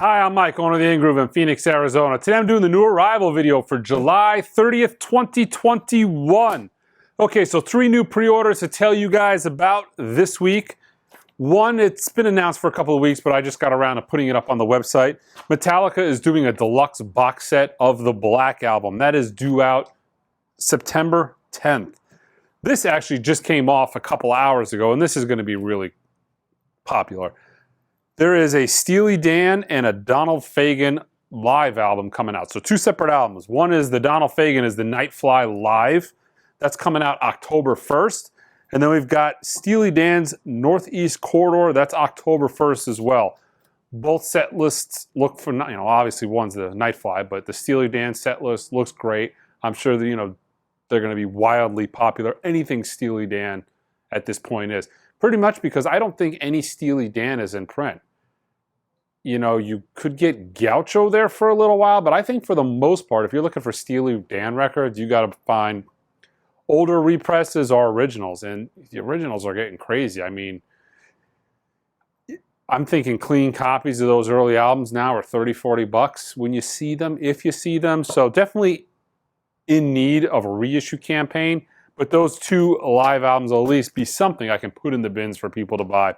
Hi, I'm Mike, owner of the In-Groove in Phoenix, Arizona. Today I'm doing the new arrival video for July 30th, 2021. Okay, so 3 new pre-orders to tell you guys about this week. One, it's been announced for a couple of weeks, but I just got around to putting it up on the website. Metallica is doing a deluxe box set of the Black Album. That is due out September 10th. This actually just came off a couple hours ago, and this is going to be really popular. There is a Steely Dan and a Donald Fagen live album coming out. So 2 separate albums. One is the Donald Fagen is the Nightfly Live. That's coming out October 1st. And then we've got Steely Dan's Northeast Corridor. That's October 1st as well. Both set lists look for, obviously one's the Nightfly, but the Steely Dan set list looks great. I'm sure that, they're going to be wildly popular. Anything Steely Dan at this point is. Pretty much because I don't think any Steely Dan is in print. You could get Gaucho there for a little while, but I think for the most part, if you're looking for Steely Dan records, you got to find older represses or originals, and the originals are getting crazy. I mean, I'm thinking clean copies of those early albums now are 30, 40 bucks when you see them, if you see them. So definitely in need of a reissue campaign. But those 2 live albums will at least be something I can put in the bins for people to buy.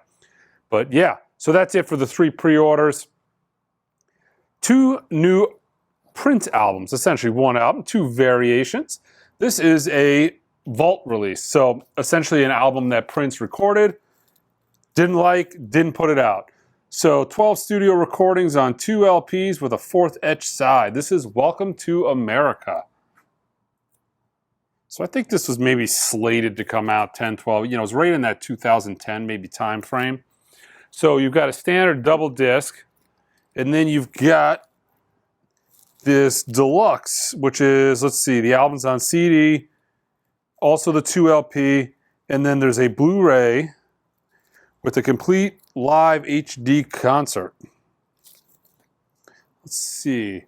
But yeah, so that's it for the 3 pre-orders. 2 new print albums, essentially 1 album, 2 variations. This is a vault release. So essentially an album that Prince recorded, didn't put it out. So 12 studio recordings on 2 LPs with a 4th etched side. This is Welcome to America. So I think this was maybe slated to come out 10, 12, it was right in that 2010 maybe time frame. So you've got a standard double disc, and then you've got this deluxe, which is, let's see, the album's on CD, also the 2 LP, and then there's a Blu-ray with a complete live HD concert. Let's see.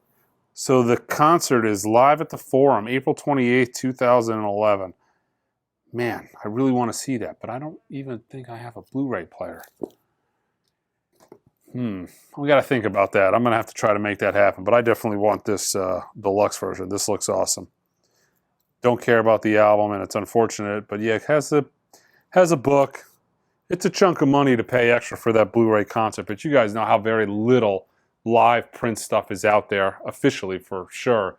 So the concert is live at the Forum, April 28th, 2011. Man, I really want to see that, but I don't even think I have a Blu-ray player. We got to think about that. I'm going to have to try to make that happen, but I definitely want this deluxe version. This looks awesome. Don't care about the album, and it's unfortunate, but yeah, it has a book. It's a chunk of money to pay extra for that Blu-ray concert, but you guys know how very little live Prince stuff is out there officially, for sure.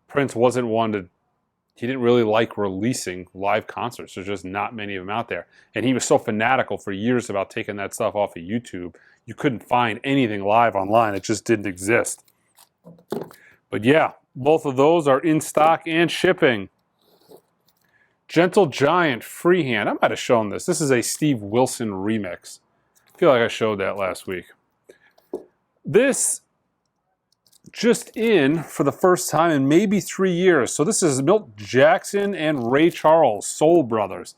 Prince wasn't he didn't really like releasing live concerts. There's just not many of them out there. And he was so fanatical for years about taking that stuff off of YouTube. You couldn't find anything live online. It just didn't exist. But yeah, both of those are in stock and shipping. Gentle Giant Freehand. I might have shown this. This is a Steve Wilson remix. I feel like I showed that last week. This just in for the first time in maybe 3 years. So this is Milt Jackson and Ray Charles, Soul Brothers.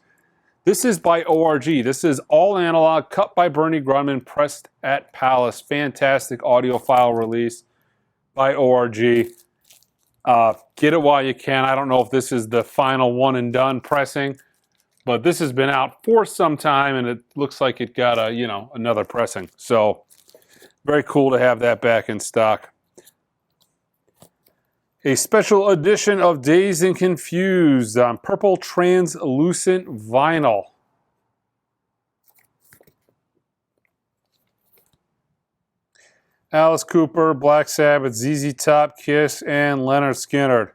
This is by ORG. This is all analog, cut by Bernie Grundman, pressed at Palace. Fantastic audiophile release by ORG. Get it while you can. I don't know if this is the final one and done pressing, but this has been out for some time, and it looks like it got another pressing. So very cool to have that back in stock. A special edition of Dazed and Confused on purple translucent vinyl. Alice Cooper, Black Sabbath, ZZ Top, Kiss, and Leonard Skinner.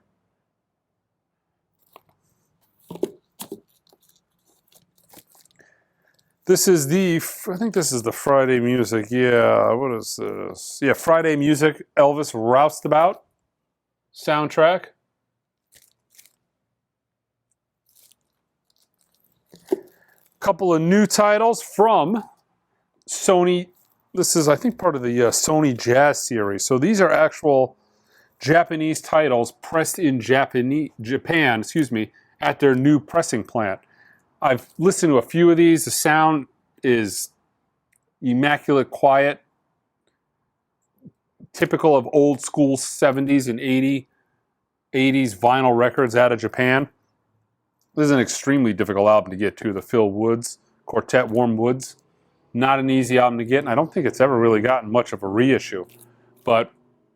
This is I think this is the Friday Music. Yeah, what is this? Yeah, Friday Music, Elvis Roustabout soundtrack. Couple of new titles from Sony. This is, I think, part of the Sony Jazz series. So these are actual Japanese titles pressed in Japan, at their new pressing plant. I've listened to a few of these. The sound is immaculate quiet, typical of old school 70s and 80s vinyl records out of Japan. This is an extremely difficult album to get to, the Phil Woods Quartet, Warm Woods. Not an easy album to get, and I don't think it's ever really gotten much of a reissue. But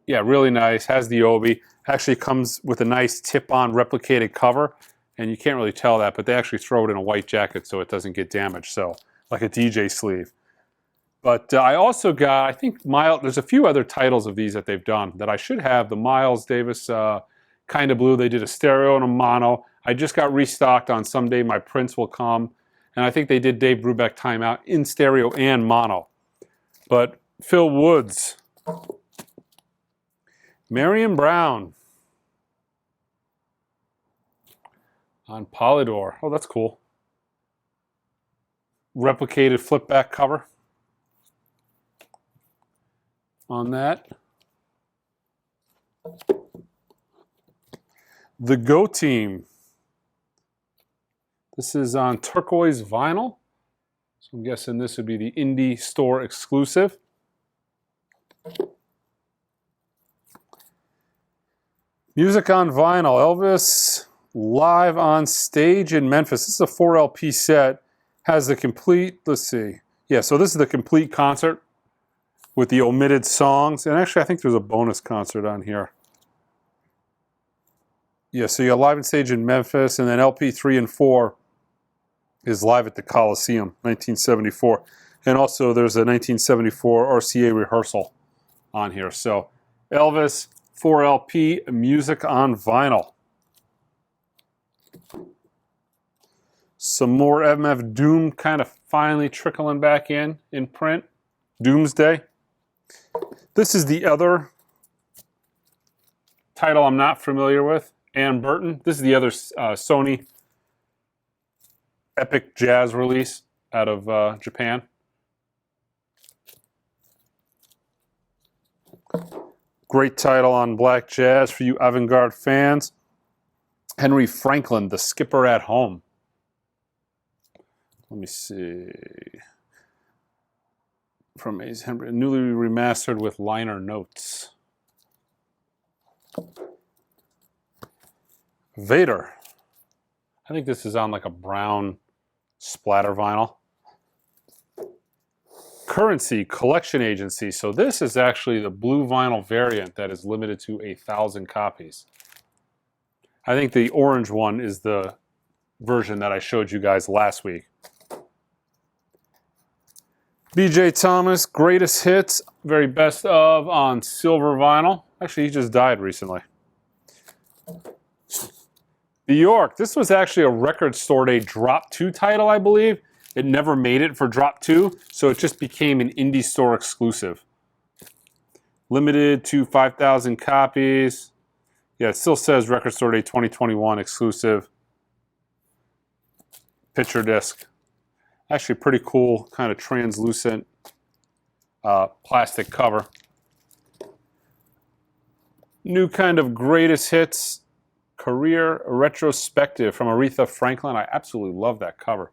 yeah, really nice. Has the Obi. Actually comes with a nice tip-on replicated cover, and you can't really tell that, but they actually throw it in a white jacket so it doesn't get damaged. So like a DJ sleeve. But I also got, I think, there's a few other titles of these that they've done that I should have. The Miles Davis Kind of Blue, they did a stereo and a mono. I just got restocked on Someday My Prince Will Come. And I think they did Dave Brubeck Time Out in stereo and mono. But Phil Woods, Marion Brown on Polydor. Oh, that's cool. Replicated flip back cover on that. The Go Team. This is on turquoise vinyl. So I'm guessing this would be the indie store exclusive. Music on vinyl. Elvis live on stage in Memphis. This is a 4 LP set. Has the complete, let's see. Yeah, so this is the complete concert with the omitted songs. And actually, I think there's a bonus concert on here. Yeah, so you got live on stage in Memphis, and then LP 3 and 4 is live at the Coliseum, 1974. And also there's a 1974 RCA rehearsal on here. So Elvis, 4 LP, music on vinyl. Some more MF Doom kind of finally trickling back in print. Doomsday. This is the other title I'm not familiar with. Ann Burton. This is the other Sony epic jazz release out of Japan. Great title on black jazz for you avant-garde fans. Henry Franklin, The Skipper at Home. Let me see. From Henry, newly remastered with liner notes. Vader. I think this is on like a brown splatter vinyl. Currency Collection Agency. So this is actually the blue vinyl variant that is limited to 1,000 copies. I think the orange one is the version that I showed you guys last week. B.J. Thomas, Greatest Hits, very best of on silver vinyl. Actually, he just died recently. Bjork, this was actually a Record Store Day Drop 2 title, I believe. It never made it for Drop 2, so it just became an indie store exclusive. Limited to 5,000 copies. Yeah, it still says Record Store Day 2021 exclusive. Picture disc. Actually pretty cool, kind of translucent plastic cover. New kind of Greatest Hits career retrospective from Aretha Franklin. I absolutely love that cover.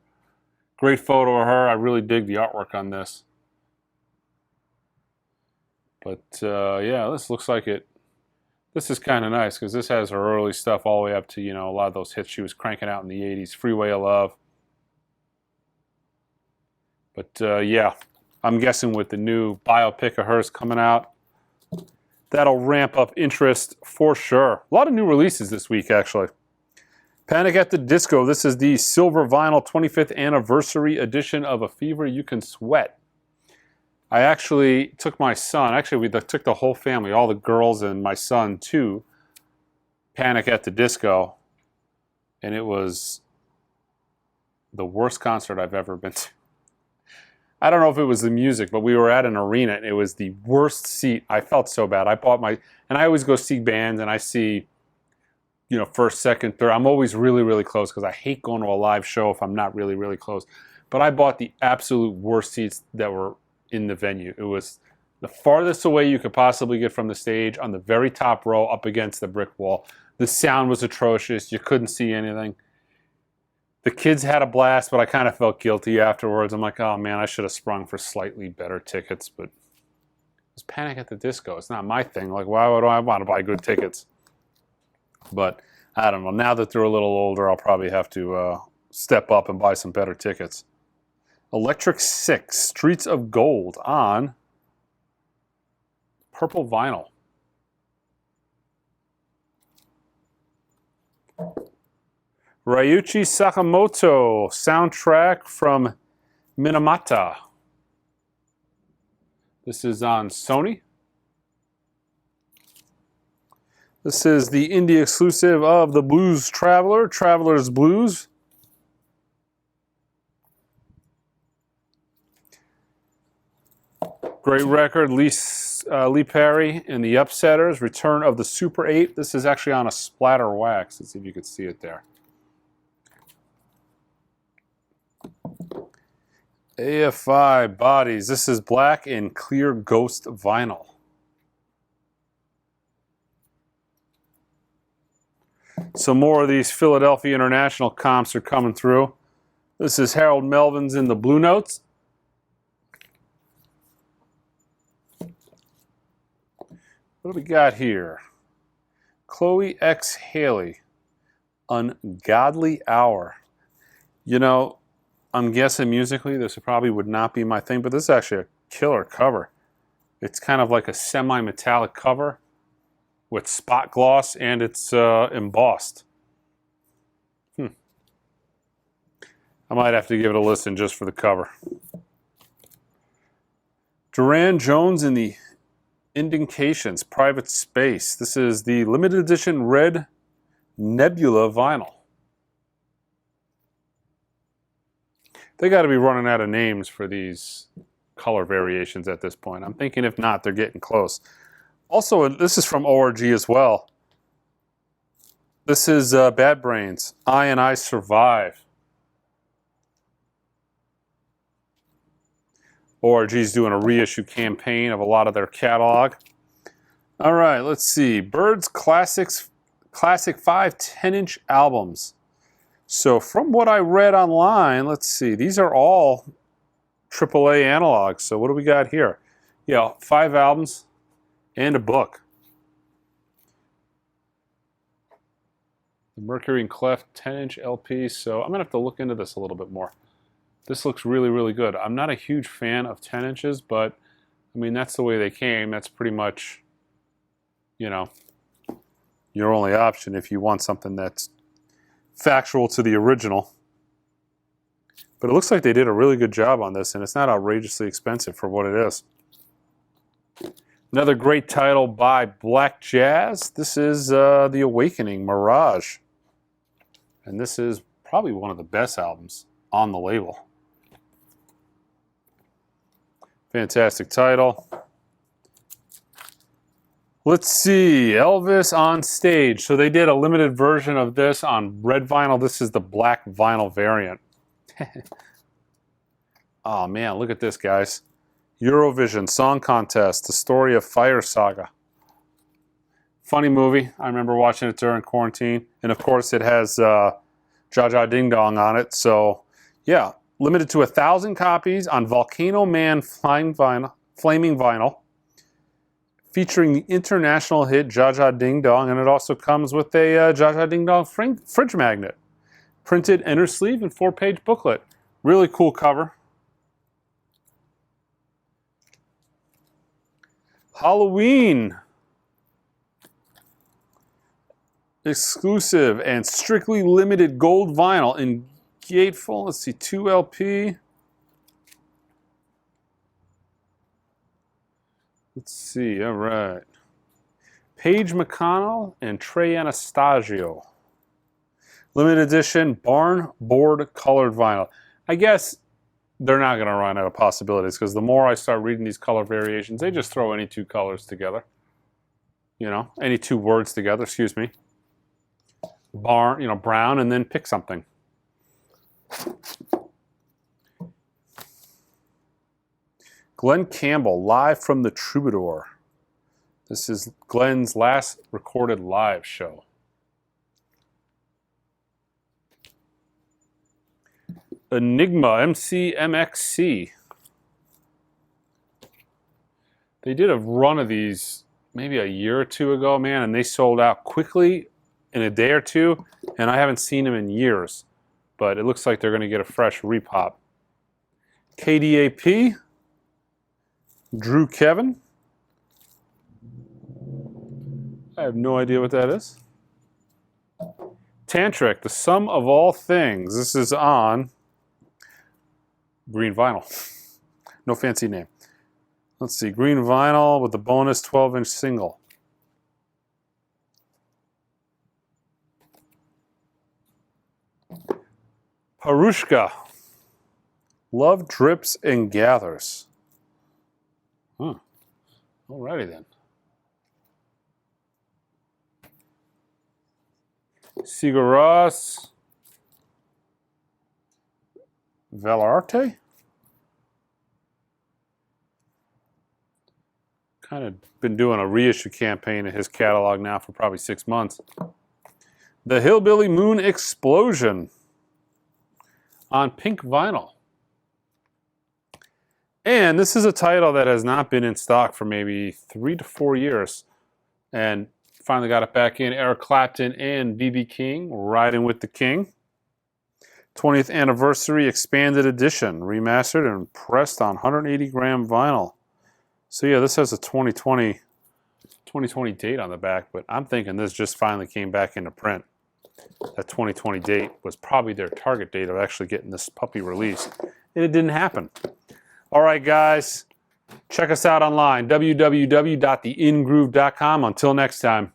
Great photo of her. I really dig the artwork on this. But yeah, this looks like it. This is kind of nice because this has her early stuff all the way up to, you know, a lot of those hits she was cranking out in the 80s. Freeway of Love. But yeah, I'm guessing with the new biopic of hers coming out, that'll ramp up interest for sure. A lot of new releases this week, actually. Panic at the Disco. This is the silver vinyl 25th anniversary edition of A Fever You Can Sweat. I actually took my son, we took the whole family, all the girls and my son, to Panic at the Disco. And it was the worst concert I've ever been to. I don't know if it was the music, but we were at an arena and it was the worst seat. I felt so bad. And I always go see bands and I see, you know, first, second, third. I'm always really, really close because I hate going to a live show if I'm not really, really close. But I bought the absolute worst seats that were in the venue. It was the farthest away you could possibly get from the stage, on the very top row up against the brick wall. The sound was atrocious. You couldn't see anything. The kids had a blast, but I kind of felt guilty afterwards. I'm like, oh man, I should have sprung for slightly better tickets, but it's Panic at the Disco. It's not my thing. Like, why would I want to buy good tickets? But I don't know. Now that they're a little older, I'll probably have to step up and buy some better tickets. Electric Six, Streets of Gold on purple vinyl. Ryuichi Sakamoto soundtrack from Minamata. This is on Sony. This is the indie exclusive of the Blues Traveler, Traveler's Blues. Great record, Lee Perry and the Upsetters, Return of the Super 8. This is actually on a splatter wax. Let's see if you can see it there. AFI Bodies. This is black and clear ghost vinyl. Some more of these Philadelphia International comps are coming through. This is Harold Melvin's in the Blue Notes. What do we got here? Chloe X. Haley, Ungodly Hour. You know, I'm guessing musically this probably would not be my thing, but this is actually a killer cover. It's kind of like a semi-metallic cover with spot gloss, and it's embossed. I might have to give it a listen just for the cover. Duran Jones in the Indications, Private Space. This is the limited edition red Nebula vinyl. They got to be running out of names for these color variations at this point. I'm thinking if not, they're getting close. Also, this is from ORG as well. This is Bad Brains, I and I Survive. ORG's doing a reissue campaign of a lot of their catalog. All right, let's see. Bird's Classic 5 10-inch albums. So from what I read online, let's see. These are all AAA analogs. So what do we got here? Yeah, 5 albums and a book. The Mercury and Clef 10-inch LP. So I'm going to have to look into this a little bit more. This looks really, really good. I'm not a huge fan of 10 inches, but I mean, that's the way they came. That's pretty much, you know, your only option if you want something that's factual to the original. But it looks like they did a really good job on this, and it's not outrageously expensive for what it is. Another great title by Black Jazz. This is The Awakening Mirage. And this is probably one of the best albums on the label. Fantastic title. Let's see, Elvis on Stage. So they did a limited version of this on red vinyl. This is the black vinyl variant. Oh man, look at this, guys. Eurovision Song Contest, The Story of Fire Saga. Funny movie. I remember watching it during quarantine. And of course it has Jaja Ding Dong on it. So yeah, limited to 1,000 copies on Volcano Man Flaming Vinyl, featuring the international hit Jaja Ding Dong, and it also comes with a Jaja Ding Dong fridge magnet, printed inner sleeve and 4-page booklet. Really cool cover. Halloween exclusive and strictly limited gold vinyl in gatefold. Let's see, 2 LP. Let's see, all right. Paige McConnell and Trey Anastasio. Limited edition barn board colored vinyl. I guess they're not going to run out of possibilities, because the more I start reading these color variations, they just throw any 2 colors together. You know, any 2 words together, excuse me. Barn, you know, brown, and then pick something. Glenn Campbell, live from the Troubadour. This is Glenn's last recorded live show. Enigma MCMXC. They did a run of these maybe a year or 2 ago, man, and they sold out quickly in a day or 2, and I haven't seen them in years. But it looks like they're going to get a fresh repop. KDAP, Drew Kevin. I have no idea what that is. Tantric, the sum of all things. This is on green vinyl. No fancy name. Let's see, green vinyl with the bonus 12-inch single. Parushka. Love drips and gathers. Alrighty then. Sigur Rós. Valarte? Kind of been doing a reissue campaign of his catalog now for probably 6 months. The Hillbilly Moon Explosion on pink vinyl. And this is a title that has not been in stock for maybe 3 to 4 years. And finally got it back in. Eric Clapton and B.B. King, Riding with the King. 20th Anniversary Expanded Edition, remastered and pressed on 180-gram vinyl. So yeah, this has a 2020 date on the back, but I'm thinking this just finally came back into print. That 2020 date was probably their target date of actually getting this puppy released. And it didn't happen. All right, guys. Check us out online, www.theingroove.com. Until next time.